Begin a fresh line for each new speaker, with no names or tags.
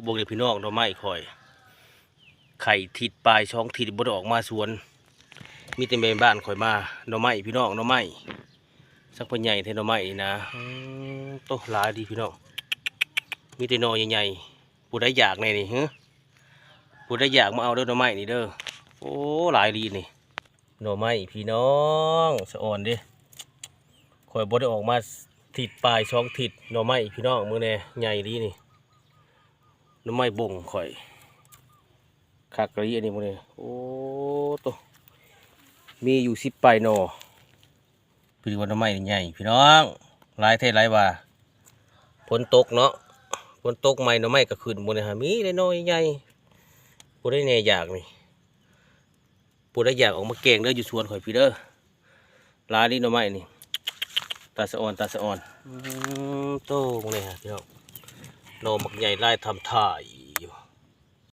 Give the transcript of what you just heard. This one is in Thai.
บกเลยพี่น้องหน่อไม้ข่อยไข่ทิดปลายช่องทิดบ่ได้ออกมาสวนมีแต่แม่บ้านข่อยมาหน่อไม้พี่น้องหน่อไม้สักพนใหญ่เท่าหน่อไม้นะโตหลายดีพี่น้องมีแต่หน่อใหญ่ๆผู้ใดอยากในนี่ฮะผู้ใดอยากมาเอาเด้อหน่อไม้นี่เด้อโอ้หลายดีนี่หน่อไม้พี่น้องสะอ่อนเด้ข่อยบ่ได้ออกมาทิดปลายช่องทิดหน่อไม้พี่น้องมื้อแน่ใหญ่ดีนี่หน่อไม้บ่งข่อยคักกะลีอันนี้มื้อนี้โอ้โตมีอยู่10 ปลายหน่อพี่ว่าหน่อไม้ใหญ่พี่น้องหลายแท้หลายว่าฝนตกเนาะฝนตกใหม่หน่อไม้ก็ขึ้นมื้อนี้หามีได้น้อยใหญ่ผู้ใดแน่อยากนี่ผู้ใดอยากออกมาแกงเด้ออยู่สวนข่อยพี่เด้อหลายดีหน่อไม้นี่ตาสะอ่อนตาสะอ่อนโตมื้อนี้ฮะพี่น้องหน่อมักใหญ่ลายทำถ่าย